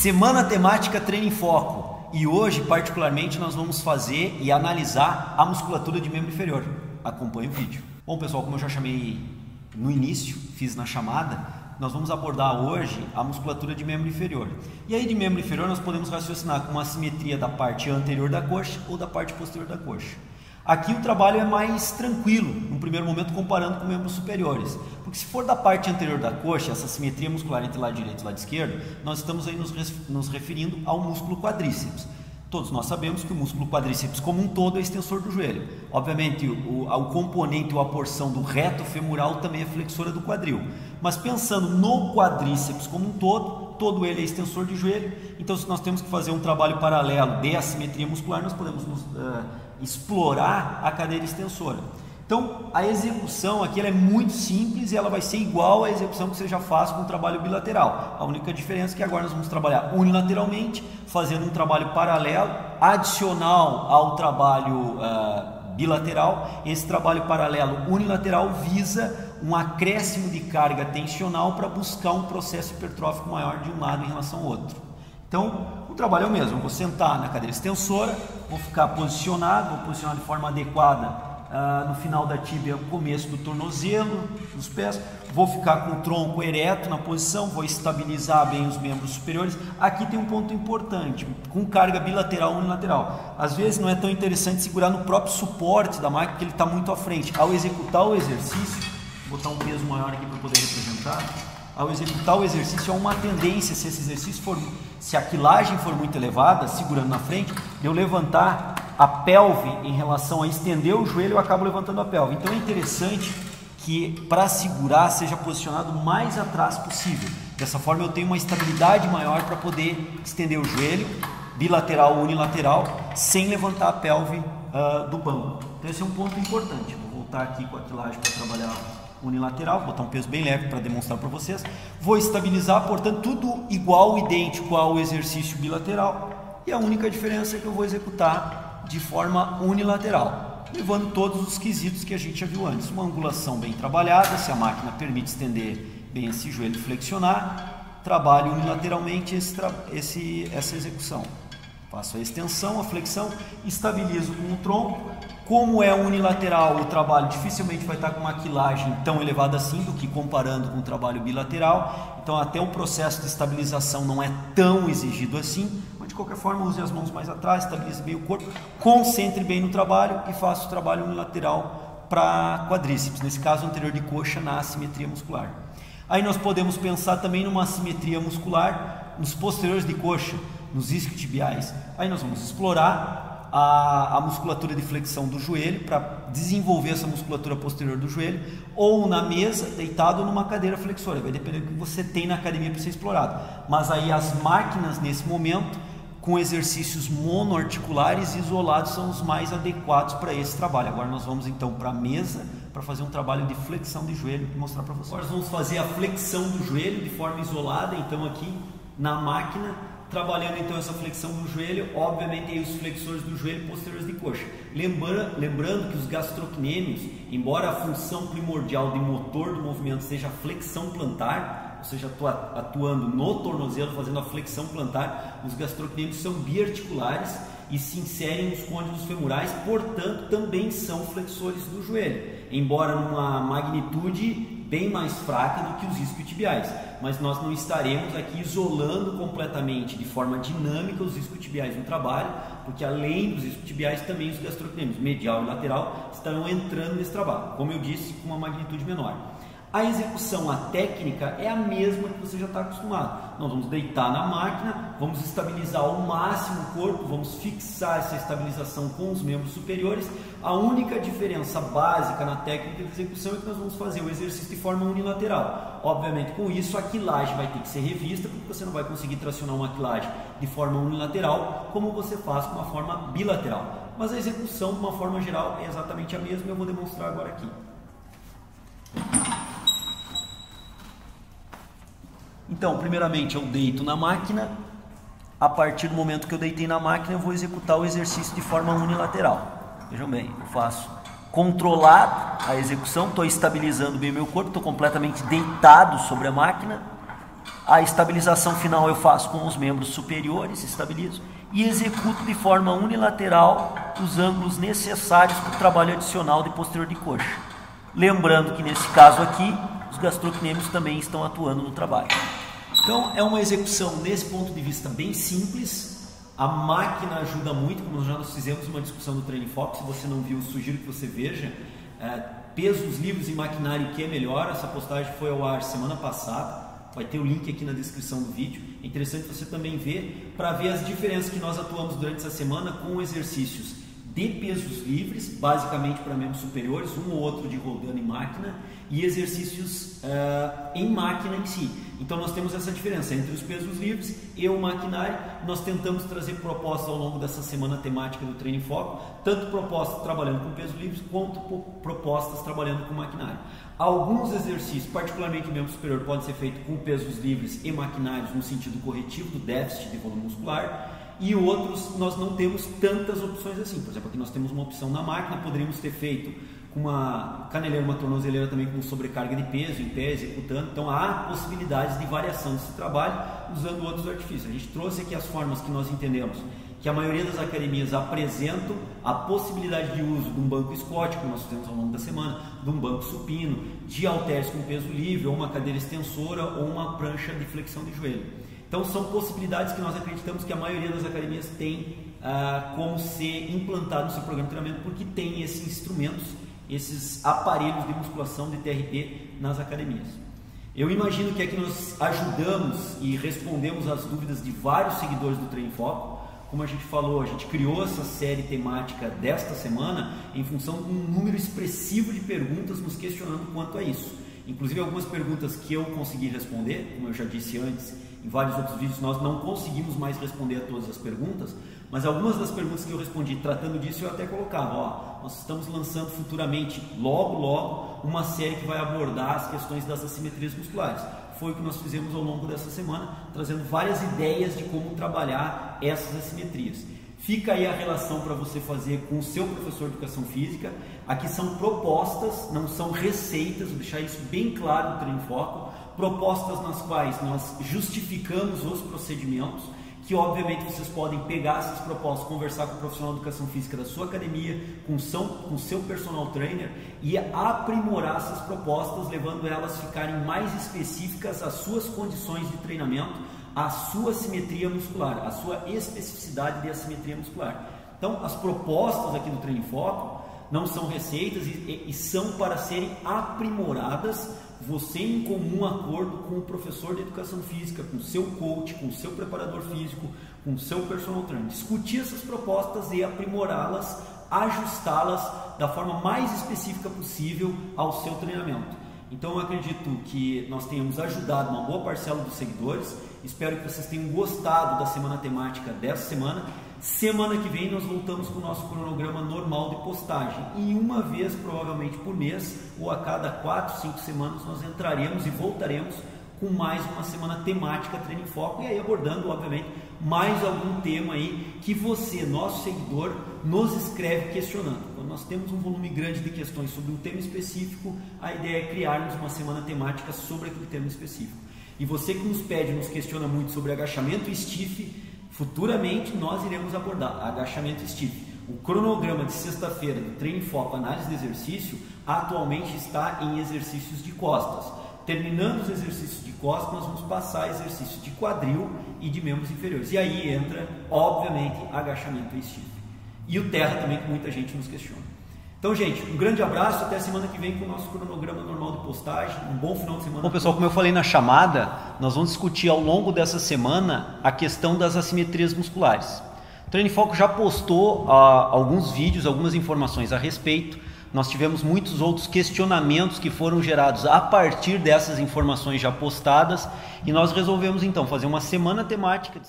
Semana temática Treino em Foco, e hoje particularmente nós vamos fazer e analisar a musculatura de membro inferior. Acompanhe o vídeo. Bom pessoal, como eu já chamei no início, fiz na chamada, nós vamos abordar hoje a musculatura de membro inferior. E aí de membro inferior nós podemos raciocinar com uma assimetria da parte anterior da coxa ou da parte posterior da coxa. Aqui o trabalho é mais tranquilo, no primeiro momento, comparando com membros superiores. Porque se for da parte anterior da coxa, essa simetria muscular entre lado direito e lado esquerdo, nós estamos aí nos referindo ao músculo quadríceps. Todos nós sabemos que o músculo quadríceps como um todo é extensor do joelho. Obviamente, o componente ou a porção do reto femoral também é flexora do quadril. Mas pensando no quadríceps como um todo ele é extensor de joelho. Então, se nós temos que fazer um trabalho paralelo de assimetria muscular, nós podemos explorar a cadeira extensora. Então, a execução aqui ela é muito simples e ela vai ser igual à execução que você já faz com o trabalho bilateral. A única diferença é que agora nós vamos trabalhar unilateralmente, fazendo um trabalho paralelo, adicional ao trabalho bilateral. Esse trabalho paralelo unilateral visa um acréscimo de carga tensional para buscar um processo hipertrófico maior de um lado em relação ao outro. Então, o trabalho é o mesmo. Eu vou sentar na cadeira extensora, vou ficar posicionado, vou posicionar de forma adequada no final da tíbia, começo do tornozelo, dos pés. Vou ficar com o tronco ereto na posição, vou estabilizar bem os membros superiores. Aqui tem um ponto importante, com carga bilateral ou unilateral. Às vezes não é tão interessante segurar no próprio suporte da máquina, porque ele está muito à frente. Ao executar o exercício, vou botar um peso maior aqui para poder representar. Ao executar o exercício, há uma tendência, se esse exercício se a quilagem for muito elevada, segurando na frente, de eu levantar a pelve em relação a estender o joelho, eu acabo levantando a pelve. Então é interessante que para segurar seja posicionado o mais atrás possível. Dessa forma eu tenho uma estabilidade maior para poder estender o joelho, bilateral ou unilateral, sem levantar a pelve do banco. Então esse é um ponto importante. Vou voltar aqui com a quilagem para trabalhar unilateral, vou botar um peso bem leve para demonstrar para vocês. Vou estabilizar, portanto, tudo igual, idêntico ao exercício bilateral. E a única diferença é que eu vou executar de forma unilateral, levando todos os quesitos que a gente já viu antes. Uma angulação bem trabalhada, se a máquina permite estender bem esse joelho e flexionar, trabalho unilateralmente essa execução. Faço a extensão, a flexão, estabilizo com o tronco. Como é unilateral, o trabalho dificilmente vai estar com uma quilagem tão elevada assim do que comparando com o trabalho bilateral. Então até o processo de estabilização não é tão exigido assim, mas de qualquer forma use as mãos mais atrás, estabilize bem o corpo, concentre bem no trabalho e faça o trabalho unilateral para quadríceps, nesse caso anterior de coxa na assimetria muscular. Aí nós podemos pensar também numa assimetria muscular nos posteriores de coxa, nos isquiotibiais. Aí nós vamos explorar a musculatura de flexão do joelho para desenvolver essa musculatura posterior do joelho, ou na mesa, deitado ou numa cadeira flexora, vai depender do que você tem na academia para ser explorado. Mas aí as máquinas nesse momento, com exercícios monoarticulares isolados, são os mais adequados para esse trabalho. Agora nós vamos então para a mesa para fazer um trabalho de flexão de joelho e mostrar para vocês. Agora nós vamos fazer a flexão do joelho de forma isolada, então aqui na máquina, trabalhando então essa flexão do joelho, obviamente aí os flexores do joelho posteriores de coxa. Lembrando que os gastrocnêmios, embora a função primordial de motor do movimento seja a flexão plantar, ou seja, atuando no tornozelo, fazendo a flexão plantar, os gastrocnêmios são biarticulares e se inserem nos côndilos femorais, portanto também são flexores do joelho, embora numa magnitude bem mais fraca do que os isquiotibiais, mas nós não estaremos aqui isolando completamente de forma dinâmica os isquiotibiais no trabalho, porque além dos isquiotibiais também os gastrocnêmios medial e lateral estarão entrando nesse trabalho, como eu disse, com uma magnitude menor. A execução, a técnica é a mesma que você já está acostumado. Nós vamos deitar na máquina, vamos estabilizar ao máximo o corpo, vamos fixar essa estabilização com os membros superiores. A única diferença básica na técnica de execução é que nós vamos fazer o exercício de forma unilateral. Obviamente, com isso, a quilagem vai ter que ser revista, porque você não vai conseguir tracionar uma quilagem de forma unilateral como você faz com uma forma bilateral. Mas a execução, de uma forma geral, é exatamente a mesma e eu vou demonstrar agora aqui. Então, primeiramente eu deito na máquina. A partir do momento que eu deitei na máquina, eu vou executar o exercício de forma unilateral. Vejam bem, eu faço controlado a execução, estou estabilizando bem o meu corpo, estou completamente deitado sobre a máquina A estabilização final eu faço com os membros superiores, estabilizo, e executo de forma unilateral os ângulos necessários para o trabalho adicional de posterior de coxa. Lembrando que nesse caso aqui, os gastrocnêmios também estão atuando no trabalho. Então é uma execução nesse ponto de vista bem simples. A máquina ajuda muito, como nós fizemos uma discussão do Training Foco. Se você não viu, sugiro que você veja. Pesos livres e maquinário, que é melhor. Essa postagem foi ao ar semana passada. Vai ter o link aqui na descrição do vídeo. É interessante você também ver, para ver as diferenças que nós atuamos durante essa semana com exercícios de pesos livres, basicamente para membros superiores, um ou outro de rodando em máquina, e exercícios em máquina em si. Então nós temos essa diferença entre os pesos livres e o maquinário. Nós tentamos trazer propostas ao longo dessa semana temática do Training Foco, tanto propostas trabalhando com pesos livres, quanto propostas trabalhando com maquinário. Alguns exercícios, particularmente em membro superior, podem ser feitos com pesos livres e maquinários no sentido corretivo do déficit de volume muscular, e outros nós não temos tantas opções assim. Por exemplo, aqui nós temos uma opção na máquina, poderíamos ter feito com uma caneleira, uma tornozeleira também com sobrecarga de peso, em pé, executando. Então há possibilidades de variação desse trabalho usando outros artifícios. A gente trouxe aqui as formas que nós entendemos que a maioria das academias apresentam a possibilidade de uso de um banco Scott, como nós fizemos ao longo da semana, de um banco supino, de halteres com peso livre, ou uma cadeira extensora, ou uma prancha de flexão de joelho. Então são possibilidades que nós acreditamos que a maioria das academias tem como ser implantado no seu programa de treinamento, porque tem esses instrumentos, esses aparelhos de musculação de TRP nas academias. Eu imagino que aqui nós ajudamos e respondemos às dúvidas de vários seguidores do Training Foco. Como a gente falou, a gente criou essa série temática desta semana em função de um número expressivo de perguntas nos questionando quanto a isso. Inclusive algumas perguntas que eu consegui responder, como eu já disse antes, em vários outros vídeos nós não conseguimos mais responder a todas as perguntas, mas algumas das perguntas que eu respondi tratando disso eu até colocava, nós estamos lançando futuramente, logo, uma série que vai abordar as questões das assimetrias musculares. Foi o que nós fizemos ao longo dessa semana, trazendo várias ideias de como trabalhar essas assimetrias. Fica aí a relação para você fazer com o seu professor de educação física. Aqui são propostas, não são receitas, vou deixar isso bem claro no Training Foco. Propostas nas quais nós justificamos os procedimentos, que obviamente vocês podem pegar essas propostas, conversar com o profissional de educação física da sua academia, com o seu personal trainer, e aprimorar essas propostas, levando elas a ficarem mais específicas às suas condições de treinamento, à sua simetria muscular, à sua especificidade de assimetria muscular. Então as propostas aqui do Training Foco não são receitas e são para serem aprimoradas, você em comum acordo com o professor de educação física, com o seu coach, com o seu preparador físico, com o seu personal trainer. Discutir essas propostas e aprimorá-las, ajustá-las da forma mais específica possível ao seu treinamento. Então eu acredito que nós tenhamos ajudado uma boa parcela dos seguidores. Espero que vocês tenham gostado da semana temática dessa semana. Semana que vem nós voltamos com o nosso cronograma normal de postagem. E uma vez, provavelmente por mês, ou a cada 4, 5 semanas, nós entraremos e voltaremos com mais uma semana temática Training Foco. E aí abordando, obviamente, mais algum tema aí que você, nosso seguidor, nos escreve questionando. Quando nós temos um volume grande de questões sobre um tema específico, a ideia é criarmos uma semana temática sobre aquele tema específico. E você que nos pede, nos questiona muito sobre agachamento e stiff, futuramente nós iremos abordar agachamento stiff. O cronograma de sexta-feira do Training Foco Análise de Exercício atualmente está em exercícios de costas. Terminando os exercícios de costas, nós vamos passar a exercícios de quadril e de membros inferiores. E aí entra, obviamente, agachamento e stiff. E o terra também, que muita gente nos questiona. Então, gente, um grande abraço, até semana que vem com o nosso cronograma normal de postagem. Um bom final de semana. Bom, pessoal, como eu falei na chamada, nós vamos discutir ao longo dessa semana a questão das assimetrias musculares. O Training Foco já postou alguns vídeos, algumas informações a respeito. Nós tivemos muitos outros questionamentos que foram gerados a partir dessas informações já postadas e nós resolvemos então fazer uma semana temática